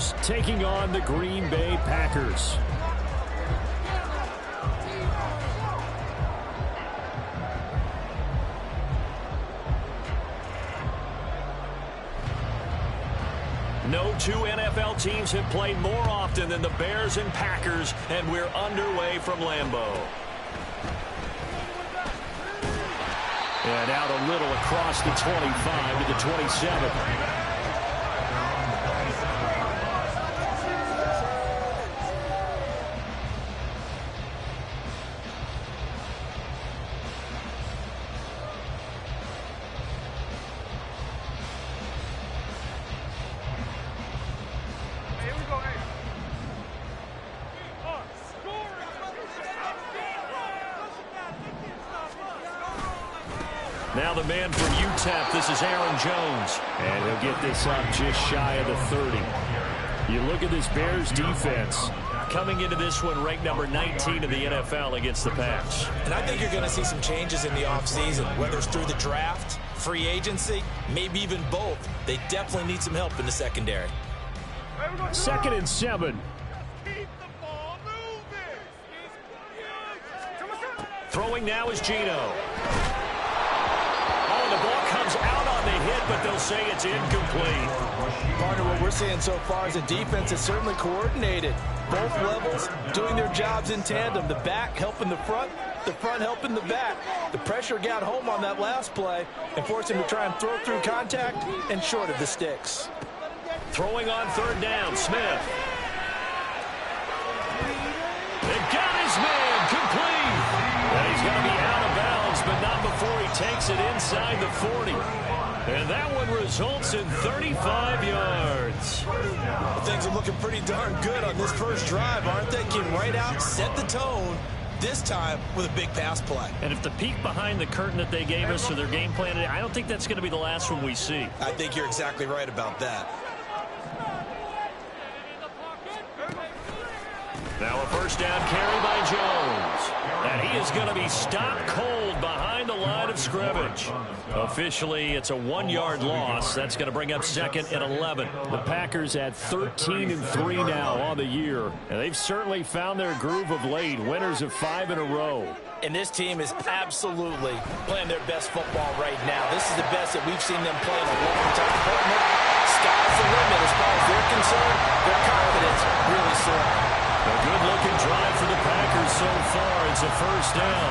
Bears taking on the Green Bay Packers. No two NFL teams have played more often than the Bears and Packers, and we're underway from Lambeau. And out a little across the 25 to the 27. Now the man from UTEP, this is Aaron Jones. And he'll get this up just shy of the 30. You look at this Bears defense coming into this one ranked number 19 in the NFL against the pass. And I think you're going to see some changes in the offseason, whether it's through the draft, free agency, maybe even both. They definitely need some help in the secondary. 2nd and 7. Throwing now is Geno. The ball comes out on the hit, but they'll say it's incomplete. Partner, what we're seeing so far is the defense is certainly coordinated. Both levels doing their jobs in tandem. The back helping the front helping the back. The pressure got home on that last play and forced him to try and throw through contact and short of the sticks. Throwing on 3rd down, Smith. They got his man complete. And he's going to be out of bounds, but not before he takes it inside the 40. And that one results in 35 yards. Well, things are looking pretty darn good on this first drive, aren't they? Came right out, set the tone, this time with a big pass play. And if the peek behind the curtain that they gave us or their game plan, I don't think that's going to be the last one we see. I think you're exactly right about that. Now a 1st down carry by Jones. And he is going to be stopped cold behind the line of scrimmage. Officially, it's a 1-yard loss. That's going to bring up 2nd and 11. The Packers at 13-3 now on the year. And they've certainly found their groove of late. Winners of 5 in a row. And this team is absolutely playing their best football right now. This is the best that we've seen them play in a long time. Partner, sky's the limit as far as they're concerned. Their confidence really soaring. A good-looking drive for the Packers so far. It's a 1st down.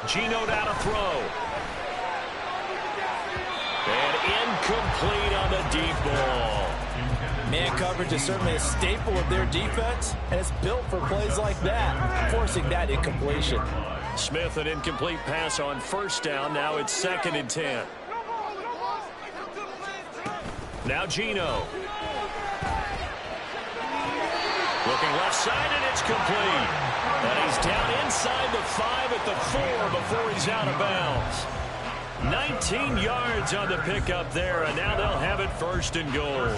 Geno down to throw. And incomplete on the deep ball. Man coverage is certainly a staple of their defense, and it's built for plays like that, forcing that incompletion. Smith, an incomplete pass on 1st down. Now it's 2nd and 10. Now Geno. Looking left side, and it's complete. And he's down inside the 5 at the 4 before he's out of bounds. 19 yards on the pickup there, and now they'll have it 1st and goal.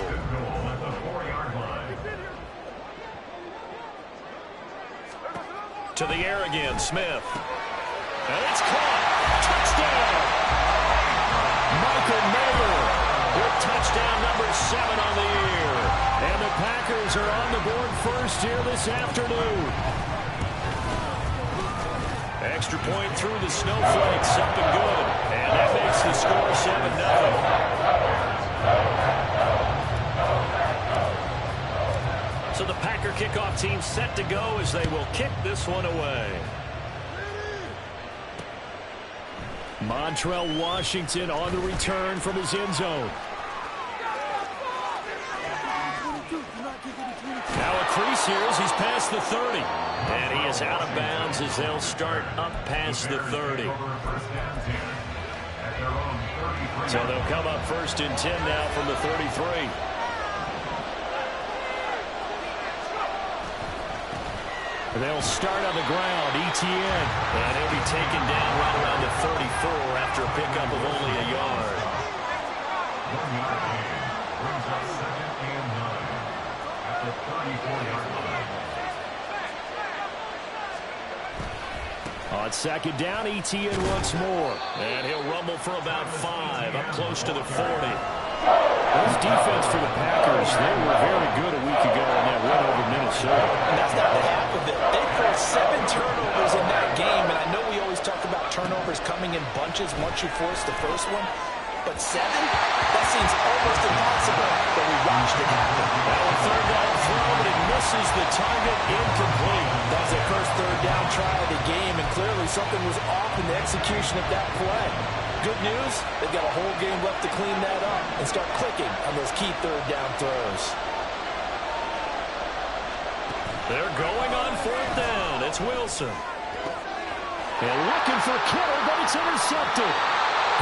To the air again, Smith. And it's caught. Touchdown. Michael Mayer with touchdown number 7 on the year. And the Packers are on the board first here this afternoon. Extra point through the snowflakes, up and good. And that makes the score 7-0. So the Packer kickoff team set to go as they will kick this one away. Montrell Washington on the return from his end zone. Now a crease here as he's past the 30. And he is out of bounds as they'll start up past the 30. So they'll come up 1st and 10 now from the 33. They'll start on the ground, Etienne. And he'll be taken down right around the 34 after a pickup of only a yard. On second down, Etienne once more. And he'll rumble for about 5, up close to the 40. This defense for the Packers, they were very good a week ago in that win over Minnesota. And that's not the half of it. They forced 7 turnovers in that game, and I know we always talk about turnovers coming in bunches once you force the first one, but 7? That seems almost impossible, but we watched it happen. Now a third down throw, but it misses the target, incomplete. That was their first third down try of the game, and clearly something was off in the execution of that play. Good news, they've got a whole game left to clean that up and start clicking on those key third down throws. They're going on fourth down. It's Wilson. And looking for Kittle, but it's intercepted.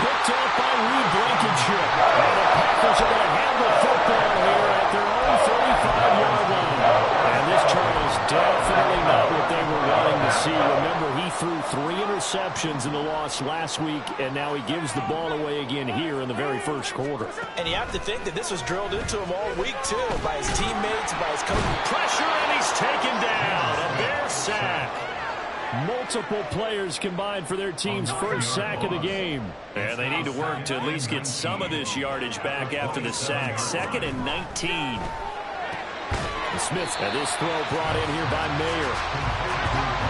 Picked off by Reed Blankenship. And the Packers are going to have the football here at their own 35-yard line. And this turn is definitely not what they were wanting to see. Remember, he threw 3 interceptions in the loss last week, and now he gives the ball away again here in the very first quarter. And you have to think that this was drilled into him all week, too, by his teammates, by his coach. Pressure, and he's taken down. A Bear sack. Multiple players combined for their team's first sack of the game. And they need to work to at least get some of this yardage back after the sack. 2nd and 19. Smith, and this throw brought in here by Mayer.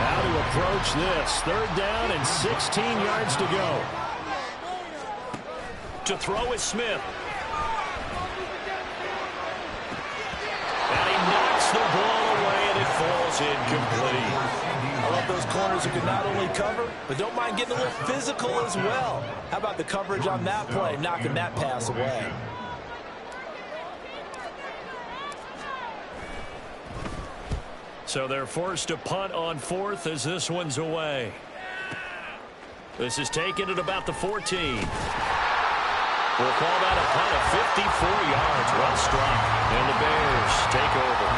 How to approach this. 3rd down and 16 yards to go. To throw is Smith. And he knocks the ball away, and it falls incomplete. I love those corners who can not only cover, but don't mind getting a little physical as well. How about the coverage on that play, knocking that pass away? So they're forced to punt on 4th as this one's away. This is taken at about the 14. We'll call that a punt of 54 yards. Well struck. And the Bears take over.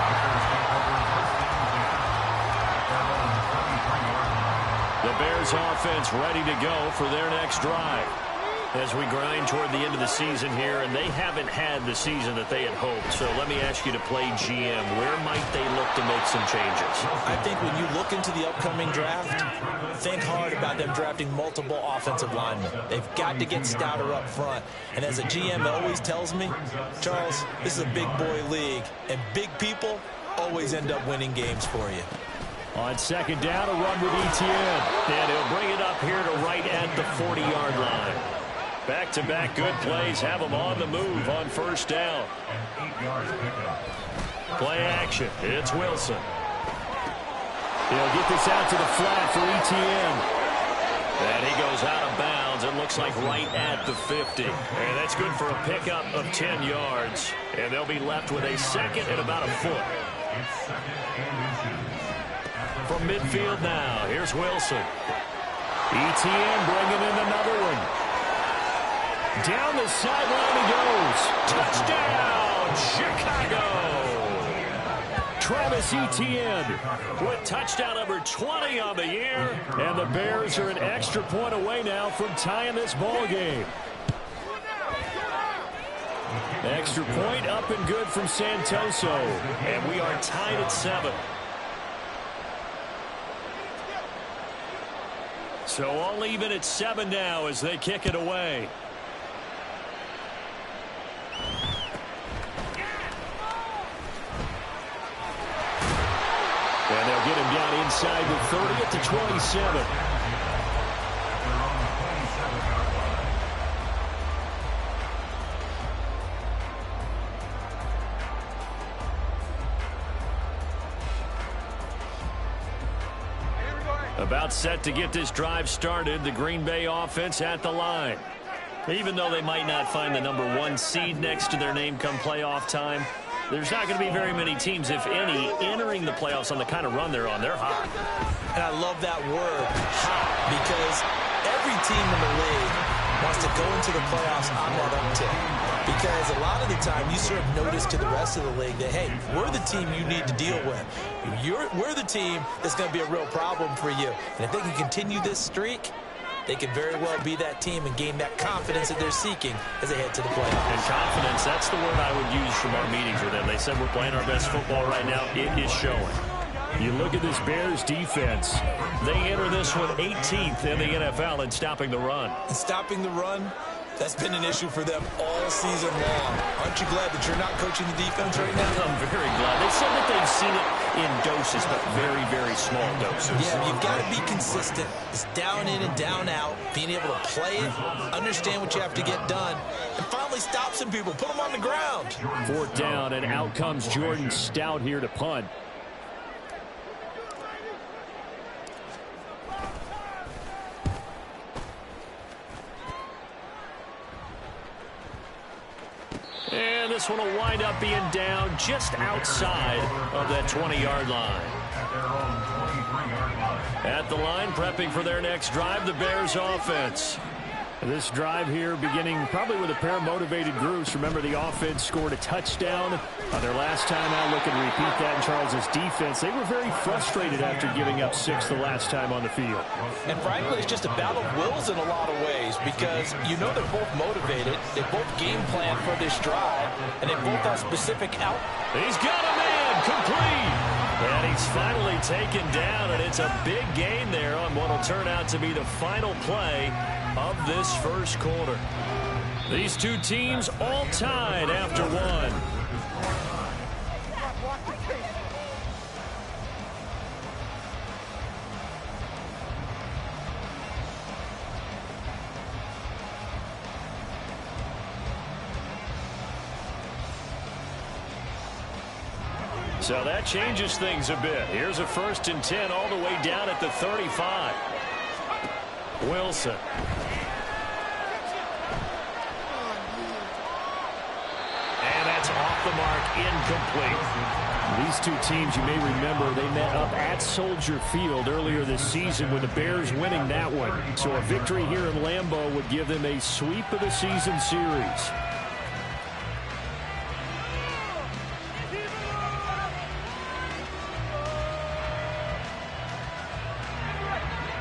The Bears offense ready to go for their next drive. As we grind toward the end of the season here, and they haven't had the season that they had hoped. So let me ask you to play GM. Where might they look to make some changes? I think when you look into the upcoming draft, think hard about them drafting multiple offensive linemen. They've got to get stouter up front. And as a GM always tells me, Charles, this is a big boy league, and big people always end up winning games for you. On 2nd down, a run with Etienne. And he'll bring it up here to right at the 40-yard line. Back-to-back good plays have them on the move on 1st down. Play action. It's Wilson. He'll get this out to the flat for Etienne. And he goes out of bounds. It looks like right at the 50. And that's good for a pickup of 10 yards. And they'll be left with a 2nd and about a foot. From midfield now, here's Wilson. Etienne bringing in another one. Down the sideline he goes. Touchdown, Chicago! Travis Etienne with touchdown number 20 on the year. And the Bears are an extra point away now from tying this ball game. Extra point up and good from Santoso. And we are tied at 7. So all even at 7 now as they kick it away. And they'll get him down inside the 30 at the 27. About set to get this drive started, the Green Bay offense at the line. Even though they might not find the number 1 seed next to their name come playoff time, there's not going to be very many teams, if any, entering the playoffs on the kind of run they're on. They're hot. And I love that word, hot, because every team in the league wants to go into the playoffs on that uptick. Because a lot of the time you serve notice to the rest of the league that, hey, we're the team you need to deal with. We're the team that's going to be a real problem for you. And if they can continue this streak, they could very well be that team and gain that confidence that they're seeking as they head to the playoffs. And confidence, that's the word I would use from our meetings with them. They said we're playing our best football right now. It is showing. You look at this Bears defense. They enter this one 18th in the NFL in stopping the run. And stopping the run, that's been an issue for them all season long. Aren't you glad that you're not coaching the defense right now? I'm very glad. They said that they've seen it in doses, but very, very small doses. Yeah, you've got to be consistent. It's down in and down out, being able to play it, understand what you have to get done, and finally stop some people, put them on the ground. 4th down, and out comes Jordan Stout here to punt. And this one will wind up being down just outside of that 20-yard line. At the line, prepping for their next drive, the Bears offense. This drive here beginning probably with a pair of motivated groups. Remember, the offense scored a touchdown on their last time out. Looking to repeat that in Charles's defense. They were very frustrated after giving up 6 the last time on the field. And frankly, it's just a battle of wills in a lot of ways because you know they're both motivated. They both game plan for this drive, and they both have specific out. He's got a man complete. And he's finally taken down, and it's a big gain there on what will turn out to be the final play of this first quarter. These two teams all tied after one. So that changes things a bit. Here's a 1st and 10 all the way down at the 35. Wilson. And that's off the mark, incomplete. These two teams, you may remember, they met up at Soldier Field earlier this season with the Bears winning that one. So a victory here in Lambeau would give them a sweep of the season series.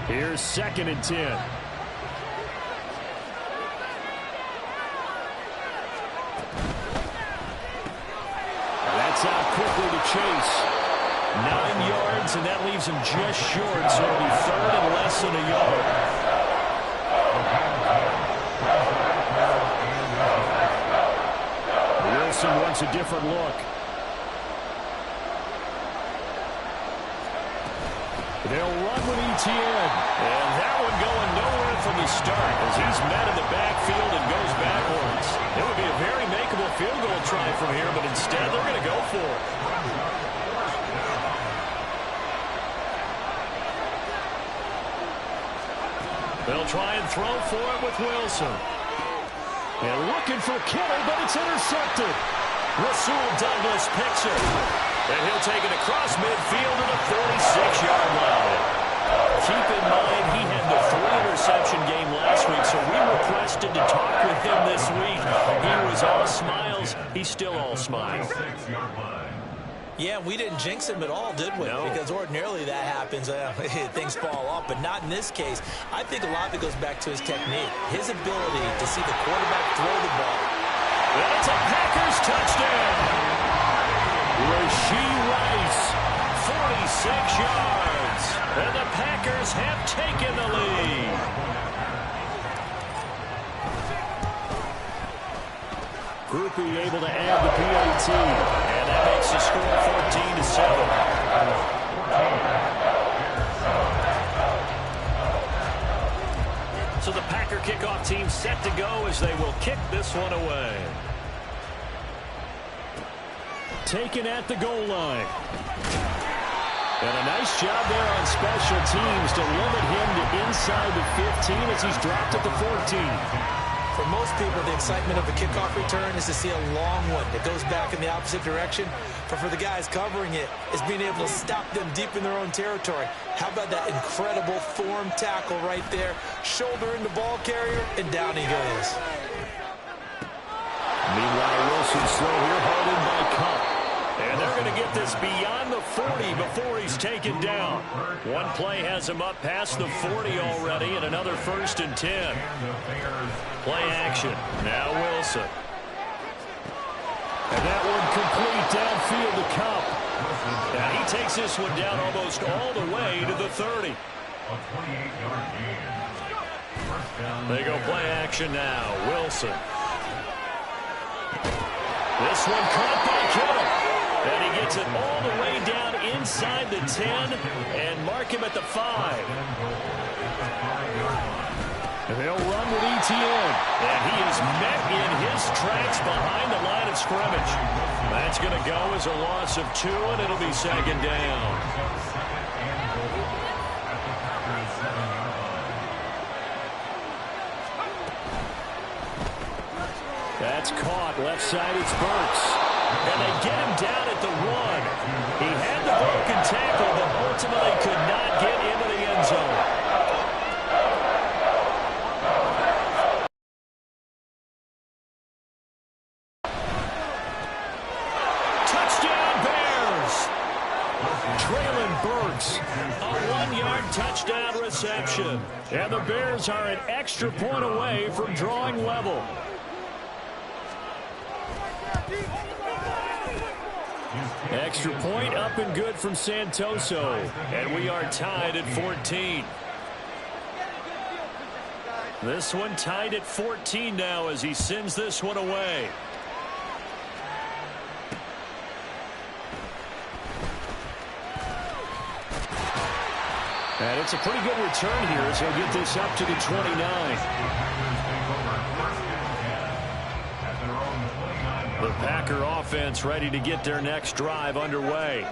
Here's 2nd and 10. That's out quickly to Chase. 9 yards, and that leaves him just short, so it'll be 3rd and less than a yard. Wilson wants a different look. They'll run with Etienne. And that one going nowhere from the start as he's met in the backfield and goes backwards. It would be a very makeable field goal try from here, but instead they're going to go for it. They'll try and throw for it with Wilson. And looking for Kittle, but it's intercepted. Rasul Douglas picks it. And he'll take it across midfield to the 46-yard line. Keep in mind, he had the 3-interception game last week, so we requested to talk with him this week. He was all smiles. He's still all smiles. Yeah, we didn't jinx him at all, did we? No. Because ordinarily that happens. Things fall off, but not in this case. I think a lot of it goes back to his technique, his ability to see the quarterback throw the ball. And it's a Packers touchdown. Rashee Rice, 46 yards. And the Packers have taken the lead. Groupie able to add the PAT. And that makes the score 14-7. So the Packer kickoff team set to go as they will kick this one away. Taken at the goal line. And a nice job there on special teams to limit him to inside the 15 as he's dropped at the 14. For most people, the excitement of a kickoff return is to see a long one that goes back in the opposite direction. But for the guys covering it, is being able to stop them deep in their own territory. How about that incredible form tackle right there? Shoulder in the ball carrier, and down he goes. Meanwhile, Wilson slow here, hauled in by Cup. And they're going to get this beyond the 40 before he's taken down. One play has him up past the 40 already, and another 1st and 10. Play action. Now Wilson. And that one complete downfield to Cup. And he takes this one down almost all the way to the 30. They go play action now. Wilson. This one caught by Kittle. And he gets it all the way down inside the 10 and mark him at the 5. And they'll run with ETN. And he is met in his tracks behind the line of scrimmage. That's going to go as a loss of 2, and it'll be second down. That's caught. Left side, it's Burks. And they get him down at the 1. He had the broken tackle, but ultimately could not get into the end zone. Touchdown, Bears! Traylon Burks, a 1-yard touchdown reception. And the Bears are an extra point away from drawing level. Extra point up and good from Santoso. And we are tied at 14. This one tied at 14 now as he sends this one away. And it's a pretty good return here as he'll get this up to the 29. The Packer offense ready to get their next drive underway.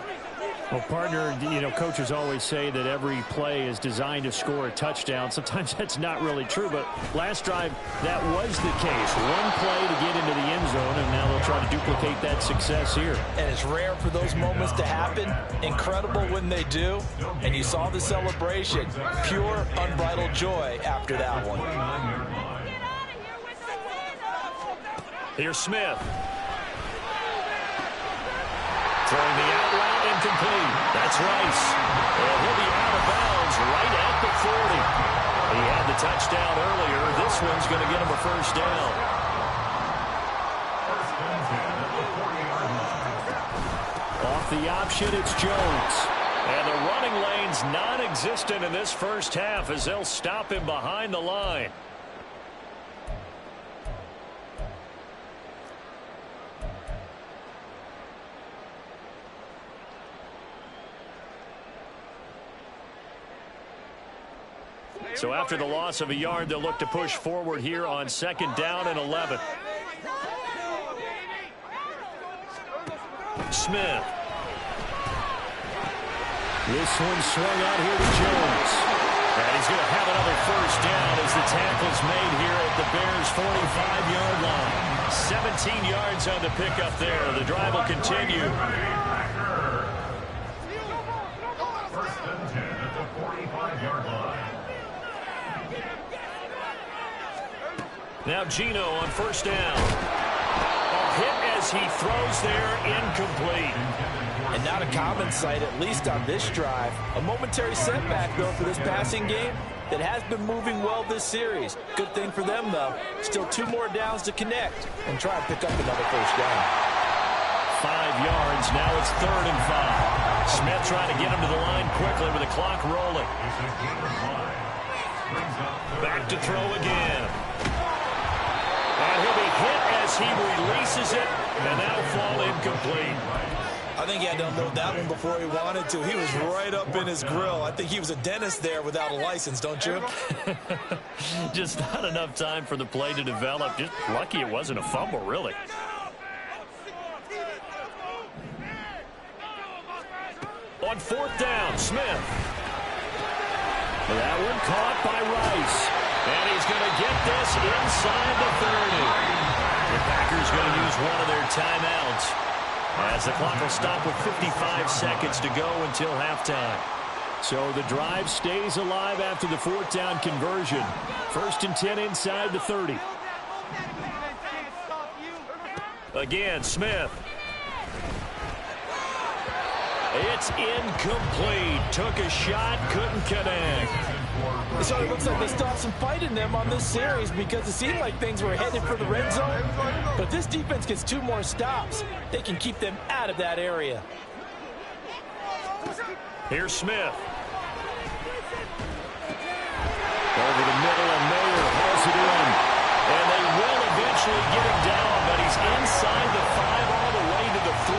Well, partner, you know, coaches always say that every play is designed to score a touchdown. Sometimes that's not really true, but last drive, that was the case. One play to get into the end zone, and now they'll try to duplicate that success here. And it's rare for those moments to happen. Incredible when they do. And you saw the celebration. Pure, unbridled joy after that one. Here's Smith. Throwing the out route incomplete. That's Rice. And he'll be out of bounds right at the 40. He had the touchdown earlier. This one's going to get him a first down. Off the option, it's Jones. And the running lane's non-existent in this first half as they'll stop him behind the line. So after the loss of a yard, they'll look to push forward here on second down and 11. Smith. This one swung out here to Jones. And he's going to have another first down as the tackle's made here at the Bears' 45-yard line. 17 yards on the pickup there. The drive will continue. First and 10 at the 45-yard line. Now Geno on first down. A hit as he throws there, incomplete. And not a common sight, at least on this drive. A momentary setback, though, for this passing game that has been moving well this series. Good thing for them, though. Still 2 more downs to connect and try and pick up another first down. 5 yards. Now it's 3rd and 5. Smith trying to get him to the line quickly with the clock rolling. Back to throw again. And he'll be hit as he releases it, and that'll fall incomplete. I think he had to unload that one before he wanted to. He was right up in his grill. I think he was a dentist there without a license, don't you? Just not enough time for the play to develop. Just lucky it wasn't a fumble, really. On 4th down, Smith. That one caught by Rice. And he's going to get this inside the 30. The Packers going to use one of their timeouts as the clock will stop with 55 seconds to go until halftime. So the drive stays alive after the 4th down conversion. 1st and 10 inside the 30. Again, Smith. It's incomplete. Took a shot, couldn't connect. So it looks like they still have some fight in them on this series because it seemed like things were headed for the red zone. But this defense gets 2 more stops. They can keep them out of that area. Here's Smith. Over the middle, and Mayer hauls it in. And they will eventually get him down, but he's inside the 5 all the way to the 3.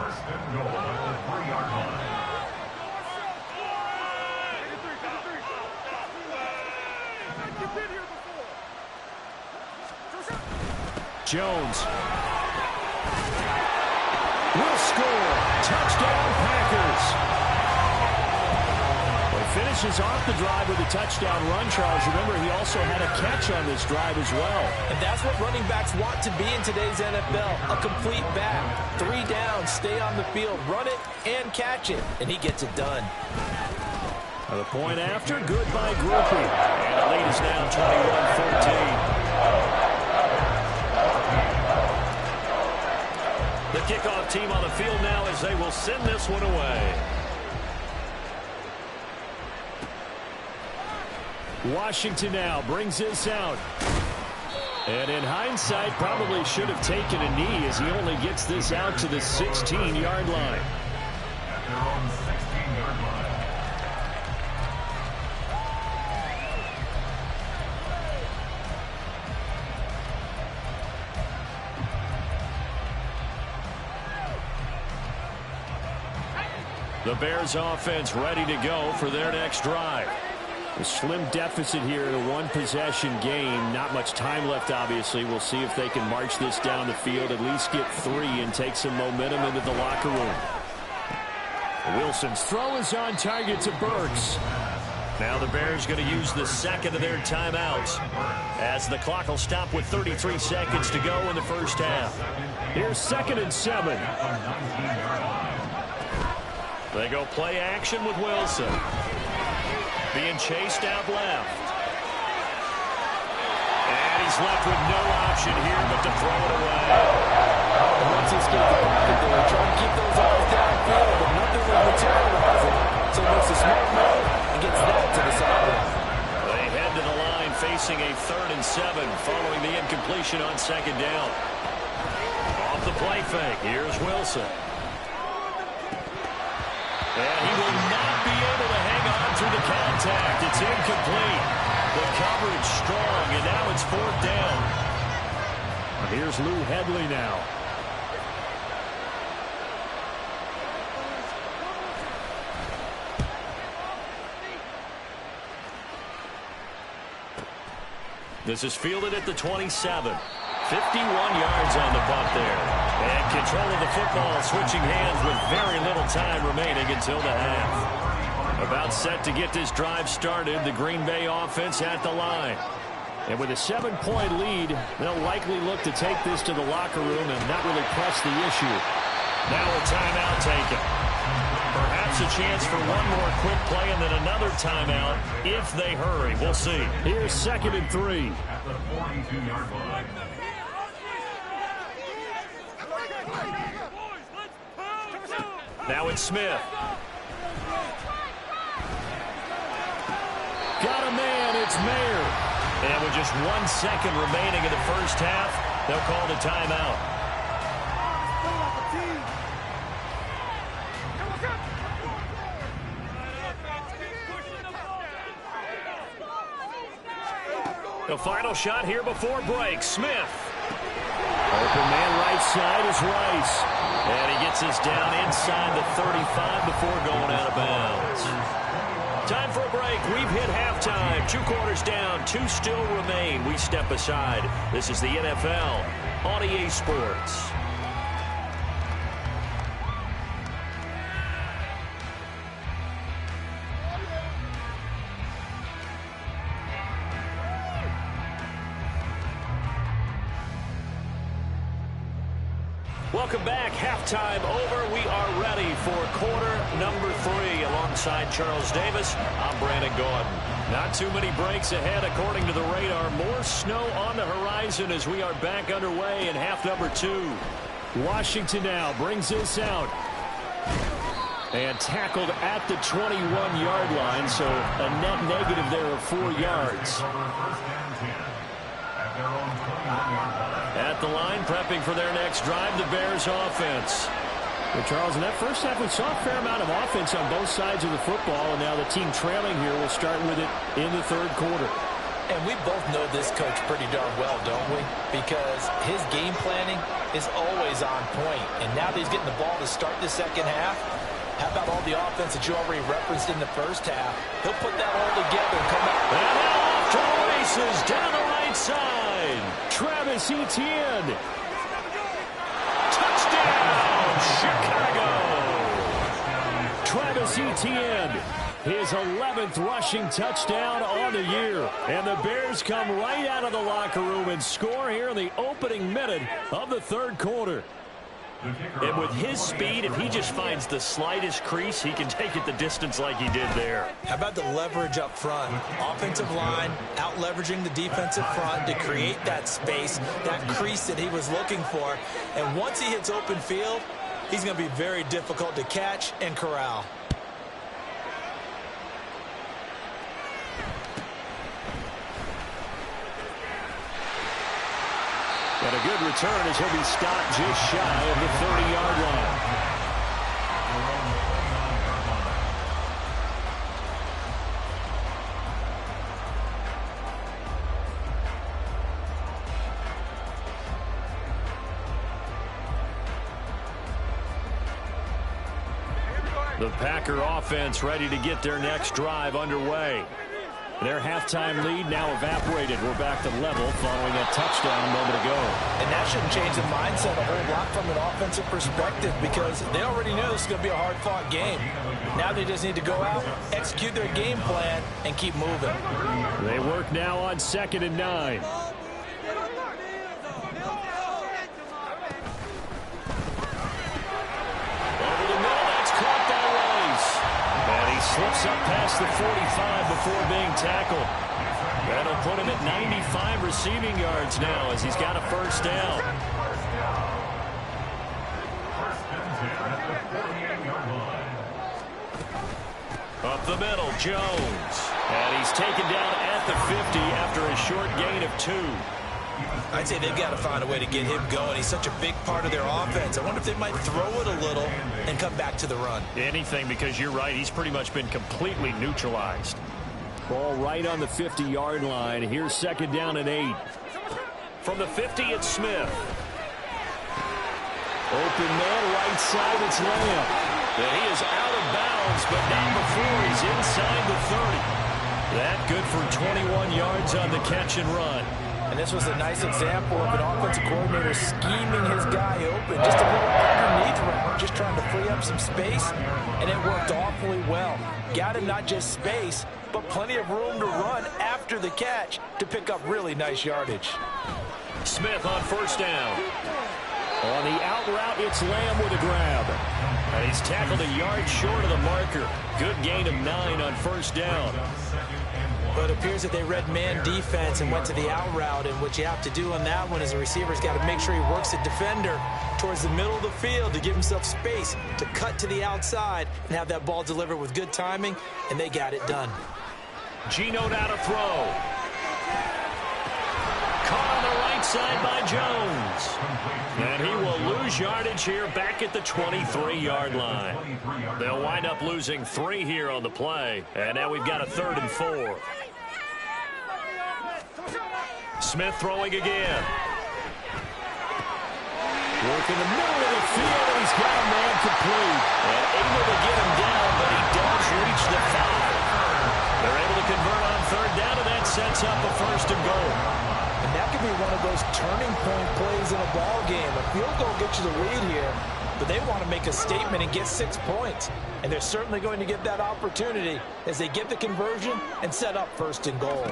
First and goal at the 3-yard line. Jones will score. Touchdown, Packers. Well, he finishes off the drive with a touchdown run, Charles. Remember, he also had a catch on this drive as well. And that's what running backs want to be in today's NFL, a complete back. 3 downs, stay on the field, run it, and catch it. And he gets it done. The point after, good by Grupe. And the lead is now 21-14. The kickoff team on the field now as they will send this one away. Washington now brings this out. And in hindsight, probably should have taken a knee as he only gets this out to the 16-yard line. At their own 16-yard line. The Bears offense ready to go for their next drive. A slim deficit here in a one-possession game. Not much time left, obviously. We'll see if they can march this down the field, at least get 3 and take some momentum into the locker room. Wilson's throw is on target to Burks. Now the Bears going to use the second of their timeouts as the clock will stop with 33 seconds to go in the first half. Here's 2nd and 7. They go play action with Wilson. Being chased out left. And he's left with no option here but to throw it away. Once he's got the pocket there, trying to keep those eyes downfield, but nothing was materializing. So he makes a smart move and gets that to the sideline. They head to the line facing a 3rd and 7 following the incompletion on 2nd down. Off the play fake, here's Wilson. And he will not be able to hang on through the contact. It's incomplete. The coverage strong, and now it's 4th down. Here's Lou Hedley now. This is fielded at the 27. 51 yards on the punt there. And control of the football switching hands with very little time remaining until the half. About set to get this drive started, the Green Bay offense at the line. And with a 7-point lead, they'll likely look to take this to the locker room and not really press the issue. Now a timeout taken. Perhaps a chance for one more quick play and then another timeout if they hurry. We'll see. Here's 2nd and 3. At the 42-yard line. Now it's Smith. Got a man, it's Mayer. And with just 1 second remaining in the first half, they'll call the timeout. The final shot here before break. Smith. Open man right side is Rice. And he gets this down inside the 35 before going out of bounds. Time for a break. We've hit halftime. 2 quarters down. 2 still remain. We step aside. This is the NFL on EA Sports. Welcome back. Halftime over. We are ready for quarter number 3. Alongside Charles Davis, I'm Brandon Gordon. Not too many breaks ahead according to the radar. More snow on the horizon as we are back underway in half number 2. Washington now brings this out. And tackled at the 21-yard line, so a net negative there of 4 yards. First and 10 at their own 21-yard line. At the line, prepping for their next drive, the Bears offense. Well, Charles, in that first half, we saw a fair amount of offense on both sides of the football, and now the team trailing here will start with it in the third quarter. And we both know this coach pretty darn well, don't we? Because his game planning is always on point. And now that he's getting the ball to start the second half, how about all the offense that you already referenced in the first half? He'll put that all together and come out. And now off to the races down the right side. Travis Etienne. Touchdown, Chicago. Travis Etienne, his 11th rushing touchdown on the year. And the Bears come right out of the locker room and score here in the opening minute of the third quarter. And with his speed, if he just finds the slightest crease, he can take it the distance like he did there. How about the leverage up front? Offensive line out leveraging the defensive front to create that space, that crease that he was looking for. And once he hits open field, he's going to be very difficult to catch and corral. And a good return as he'll be stopped just shy of the 30-yard line. The Packer offense ready to get their next drive underway. Their halftime lead now evaporated. We're back to level following that touchdown a moment ago. And that shouldn't change the mindset a whole lot from an offensive perspective because they already knew this was going to be a hard-fought game. Now they just need to go out, execute their game plan, and keep moving. They work now on 2nd and 9. Slips up past the 45 before being tackled. That'll put him at 95 receiving yards now as he's got a first down. Up the middle, Jones. And he's taken down at the 50 after a short gain of 2. I'd say they've got to find a way to get him going. He's such a big part of their offense. I wonder if they might throw it a little and come back to the run. Anything, because you're right. He's pretty much been completely neutralized. Ball right on the 50-yard line. Here's 2nd down and 8. From the 50, it's Smith. Open man, right side, it's Lamb. And he is out of bounds, but not before he's inside the 30. That good for 21 yards on the catch and run. And this was a nice example of an offensive coordinator scheming his guy open. Just a little underneath route, just trying to free up some space, and it worked awfully well. Got him not just space, but plenty of room to run after the catch to pick up really nice yardage. Smith on first down. On the out route, it's Lamb with a grab. And he's tackled a yard short of the marker. Good gain of 9 on first down. But it appears that they read man defense and went to the out route, and what you have to do on that one is the receiver's got to make sure he works the defender towards the middle of the field to give himself space to cut to the outside and have that ball delivered with good timing, and they got it done. Geno now to throw. Caught on the right side by Jones. And he will lose yardage here back at the 23-yard line. They'll wind up losing 3 here on the play. And now we've got a 3rd and 4. Smith throwing again. Work in the middle of the field, and he's got a man complete. And able to get him down, but he does reach the 5. They're able to convert on 3rd down, and that sets up a 1st and goal. And that could be one of those turning point plays in a ball game. A field goal gets you the lead here, but they want to make a statement and get 6 points. And they're certainly going to get that opportunity as they get the conversion and set up 1st and goal.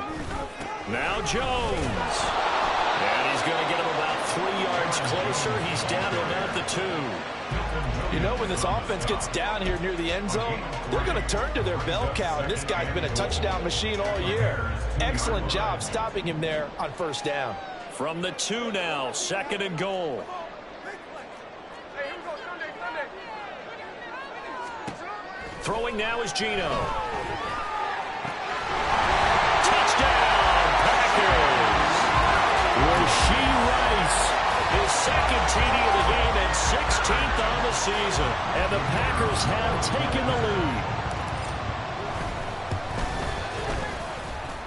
Now Jones. And he's going to get him about 3 yards closer. He's down to about the 2. You know, when this offense gets down here near the end zone, they're going to turn to their bell cow. And this guy's been a touchdown machine all year. Excellent job stopping him there on 1st down. From the 2 now, 2nd and goal. Throwing now is Geno. Touchdown, Packers. Rashee Rice second TD of the game and 16th on the season. And the Packers have taken the lead.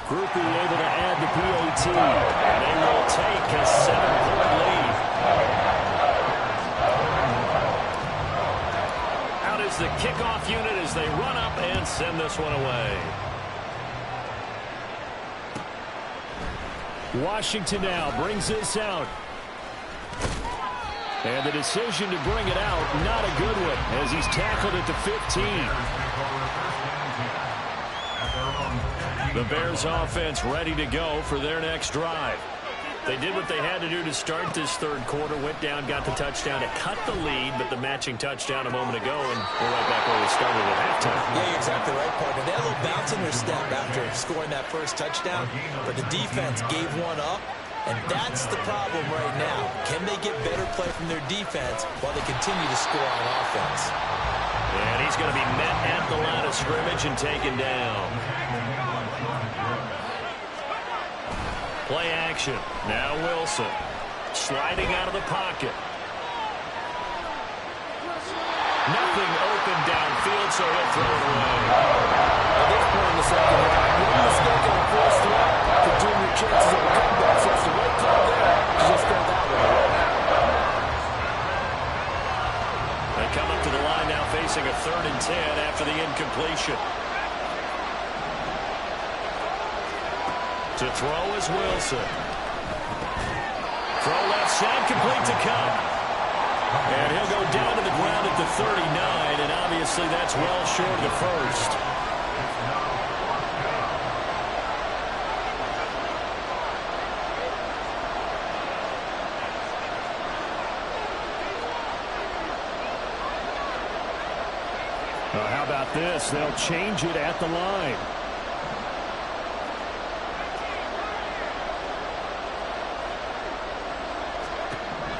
Grupe able to add the PAT. And they will take a 7-point lead. Out is the kickoff unit as they run up and send this one away. Washington now brings this out. And the decision to bring it out, not a good one, as he's tackled at the 15. The Bears offense ready to go for their next drive. They did what they had to do to start this third quarter, went down, got the touchdown to cut the lead, but the matching touchdown a moment ago, and we're right back where we started at halftime. Yeah, you're exactly right, partner. They had a little bounce in their step after scoring that first touchdown, but the defense gave one up, and that's the problem right now. Can they get better play from their defense while they continue to score on offense? And he's going to be met at the line of scrimmage and taken down. Play action. Now Wilson. Sliding out of the pocket. Nothing open downfield, so he'll throw it away. At this point in the second half, one mistake on first throw could doom your chances of a comeback. So it's the right call there to just go that way. They come up to the line now facing a 3rd and 10 after the incompletion. To throw is Wilson. Throw left side, complete to Kupp. And he'll go down to the ground at the 39, and obviously that's well short of the first. How about this? They'll change it at the line.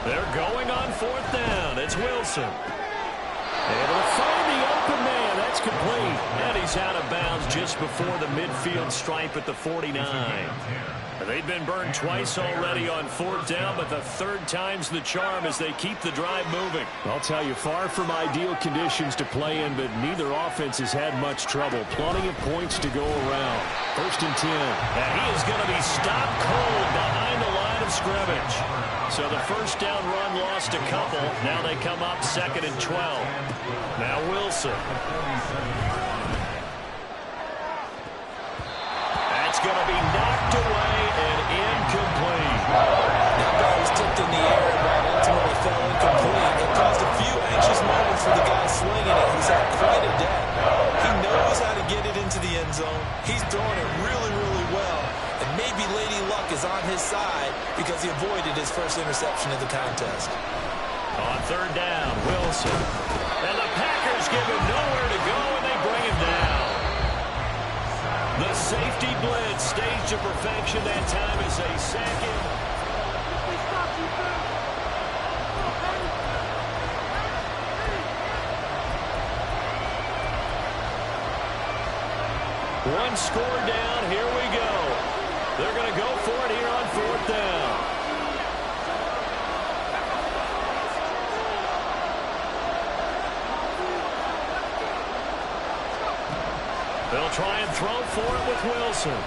They're going on 4th down. It's Wilson. Able to find the open man. That's complete. And he's out of bounds just before the midfield stripe at the 49. They've been burned twice already on 4th down, but the 3rd time's the charm as they keep the drive moving. I'll tell you, far from ideal conditions to play in, but neither offense has had much trouble. Plenty of points to go around. 1st and 10. And he is going to be stopped cold behind the line of scrimmage. So the 1st down run lost a couple. Now they come up 2nd and 12. Now Wilson. That's going to be knocked away and incomplete. That ball was tipped in the air, but ultimately fell incomplete. It caused a few anxious moments for the guy slinging it. He's had quite a day. He knows how to get it into the end zone. He's throwing it really, really well. And maybe Lady Luck is on his side because he avoided his first interception of the contest. On 3rd down, Wilson. And the Packers give him nowhere to go, and they bring him down. The safety blitz staged to perfection. That time is a second. One score down. Here we go. They're going to go for it here on 4th down. They'll try and throw for it with Wilson.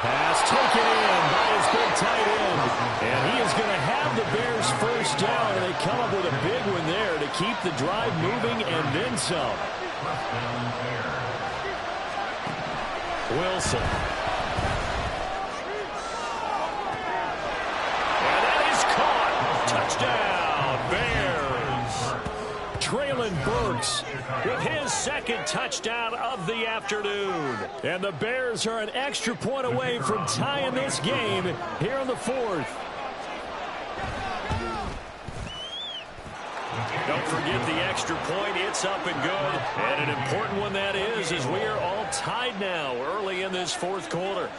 Pass taken in by his big tight end. And he is going to have the Bears 1st down, and they come up with a big one there to keep the drive moving and then some. Wilson. And that is caught. Touchdown, Bears. Traylon Burks with his 2nd touchdown of the afternoon. And the Bears are an extra point away from tying this game here in the 4th. Don't forget the extra point. It's up and good. And an important one that is, as we are all tied now early in this 4th quarter.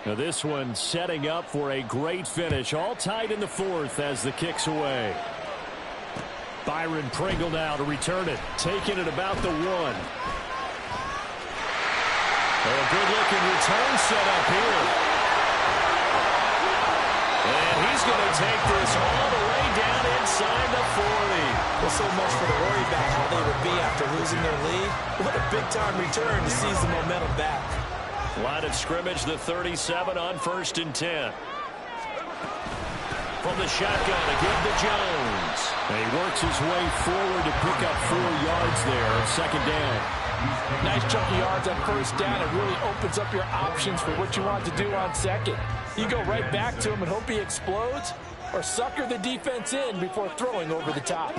Now this one setting up for a great finish. All tied in the 4th as the kick's away. Byron Pringle now to return it. Taking it about the 1. A good-looking return set up here. And he's going to take this all the way down inside the 40. Well, so much for the worry about how they would be after losing their lead. What a big-time return to seize the momentum back. Line of scrimmage, the 37 on 1st and 10. From the shotgun, a give to Jones. And he works his way forward to pick up 4 yards there on 2nd down. Nice chunk of yards on 1st down. It really opens up your options for what you want to do on 2nd. You go right back to him and hope he explodes, or sucker the defense in before throwing over the top.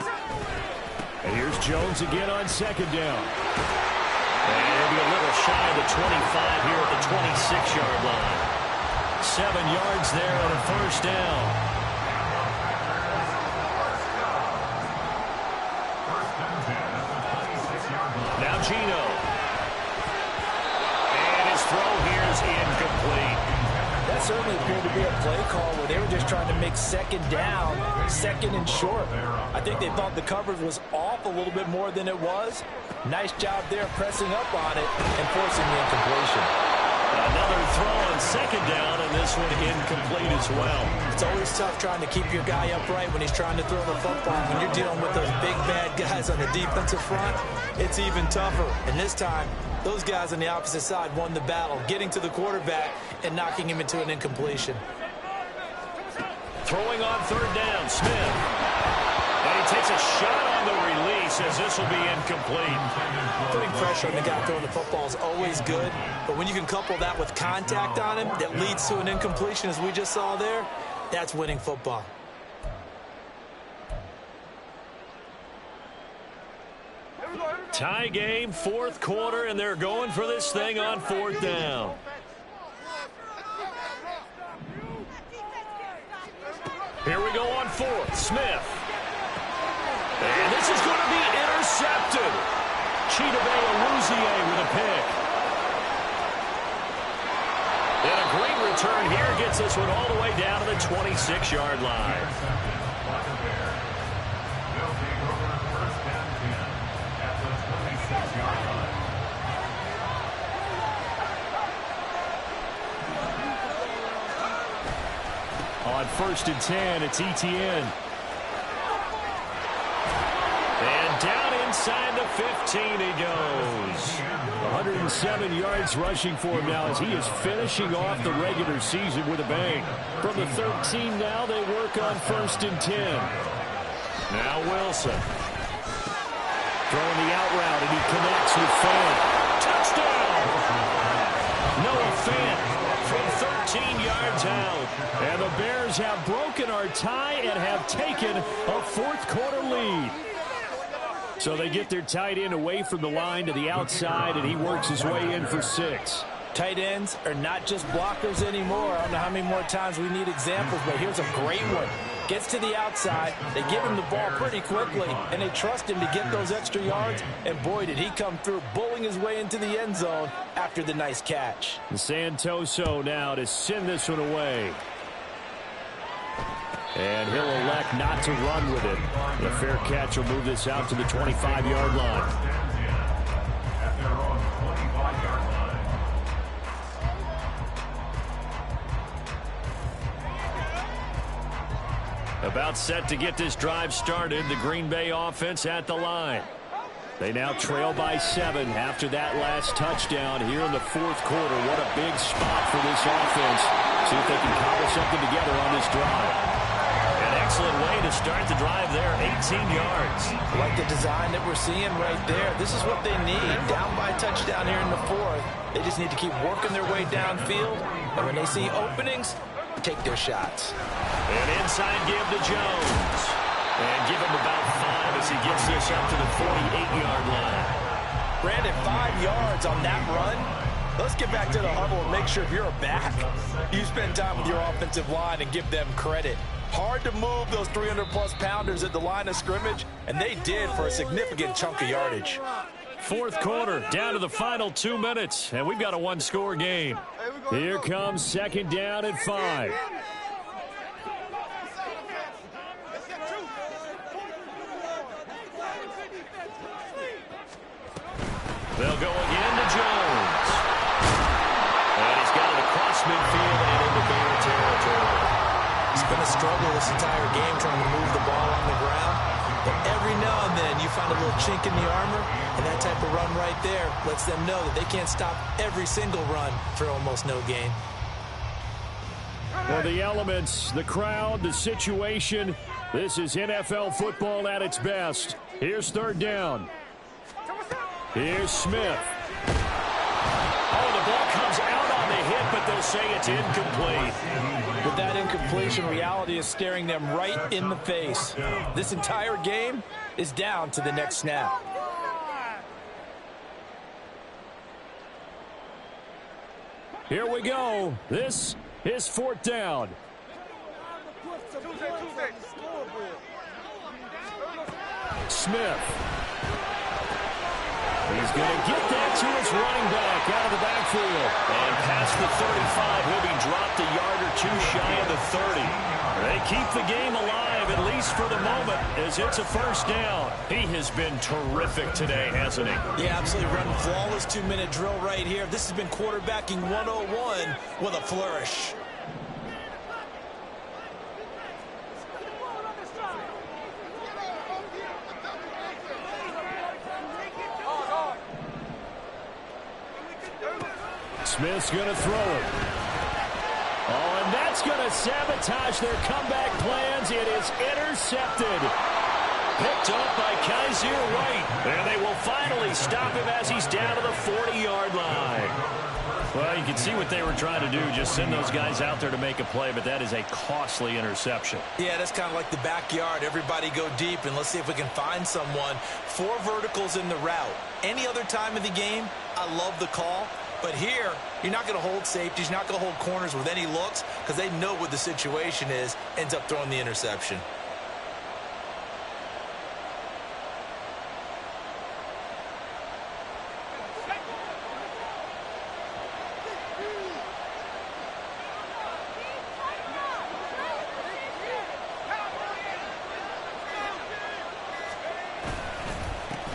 And here's Jones again on 2nd down. And he'll be a little shy of the 25 here at the 26-yard line. 7 yards there on a 1st down. Now Gino. And his throw here is incomplete. That certainly appeared to be a play call where they were just trying to make 2nd down, 2nd and short. I think they thought the coverage was off a little bit more than it was. Nice job there pressing up on it and forcing the incompletion. Another throw on 2nd down, and this one incomplete as well. It's always tough trying to keep your guy upright when he's trying to throw the football. When you're dealing with those big, bad guys on the defensive front, it's even tougher. And this time, those guys on the opposite side won the battle, getting to the quarterback and knocking him into an incompletion. Throwing on 3rd down, Smith. And he takes a shot on the release as this will be incomplete. Putting pressure on the guy throwing the football is always good, but when you can couple that with contact on him that leads to an incompletion, as we just saw there, that's winning football. Tie game, 4th quarter, and they're going for this thing on 4th down. Here we go on 4th. Smith. And this is going to be intercepted. Chidobe Awuzie with a pick. And a great return here gets this one all the way down to the 26-yard line. On 1st and 10, it's Etienne. And down inside the 15 he goes. 107 yards rushing for him now as he is finishing off the regular season with a bang. From the 13 now, they work on 1st and 10. Now Wilson. Throwing the out route, and he connects with Fant. Touchdown! Noah Fant from 13 yards out. And the Bears have broken our tie and have taken a 4th quarter lead. So they get their tight end away from the line to the outside, and he works his way in for 6. Tight ends are not just blockers anymore. I don't know how many more times we need examples, but here's a great one. Gets to the outside, they give him the ball pretty quickly, and they trust him to get those extra yards, and boy, did he come through, bowling his way into the end zone after the nice catch. Santoso now to send this one away. And he'll elect not to run with it. The fair catch will move this out to the 25-yard line. About set to get this drive started. The Green Bay offense at the line. They now trail by 7 after that last touchdown here in the 4th quarter. What a big spot for this offense. See if they can cobble something together on this drive. An excellent way to start the drive there, 18 yards. I like the design that we're seeing right there. This is what they need. Down by a touchdown here in the 4th. They just need to keep working their way downfield. And when they see openings, take their shots. And inside give to Jones. And give him about 5 as he gets this up to the 48-yard line. Brandon, 5 yards on that run. Let's get back to the huddle and make sure if you're a back, you spend time with your offensive line and give them credit. Hard to move those 300-plus pounders at the line of scrimmage, and they did for a significant chunk of yardage. 4th quarter, down to the final 2 minutes, and we've got a one-score game. Here comes 2nd down and 5. They'll go again to Jones. struggle this entire game trying to move the ball on the ground. But every now and then you find a little chink in the armor, and that type of run right there lets them know that they can't stop every single run for almost no gain. Well, the elements, the crowd, the situation, this is NFL football at its best. Here's third down. Here's Smith. Oh, the ball comes out on the hit, but they'll say it's incomplete. With that incompletion, reality is staring them right in the face. This entire game is down to the next snap. Here we go. This is fourth down. Smith. He's going to get that to his running back out of the backfield. And past the 35, he'll be dropped a yard or two shy of the 30. They keep the game alive, at least for the moment, as it's a first down. He has been terrific today, hasn't he? Yeah, absolutely running flawless 2-minute drill right here. This has been quarterbacking 101 with a flourish. Smith's going to throw it. Oh, and that's going to sabotage their comeback plans. It is intercepted. Picked up by Kaiser White. And they will finally stop him as he's down to the 40-yard line. Well, you can see what they were trying to do, just send those guys out there to make a play, but that is a costly interception. Yeah, that's kind of like the backyard. Everybody go deep, and let's see if we can find someone. 4 verticals in the route. Any other time of the game, I love the call. But here, you're not going to hold safeties, you're not going to hold corners with any looks because they know what the situation is, ends up throwing the interception.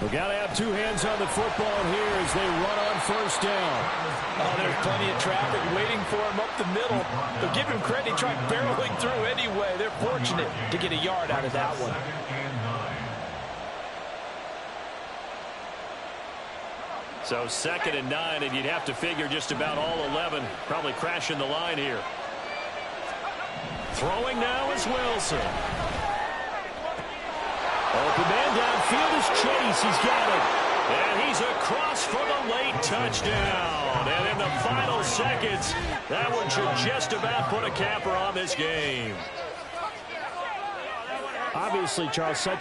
We've got to have 2 hands on the football here as they run on first down. Oh, there's plenty of traffic waiting for him up the middle. But give him credit, he tried barreling through anyway. They're fortunate to get a yard out of that one. So 2nd and 9, and you'd have to figure just about all 11 probably crashing the line here. Throwing now is Wilson. Open man downfield is Chase. He's got it. And he's across for the late touchdown. And in the final seconds, that one should just about put a capper on this game. Obviously, Charles, such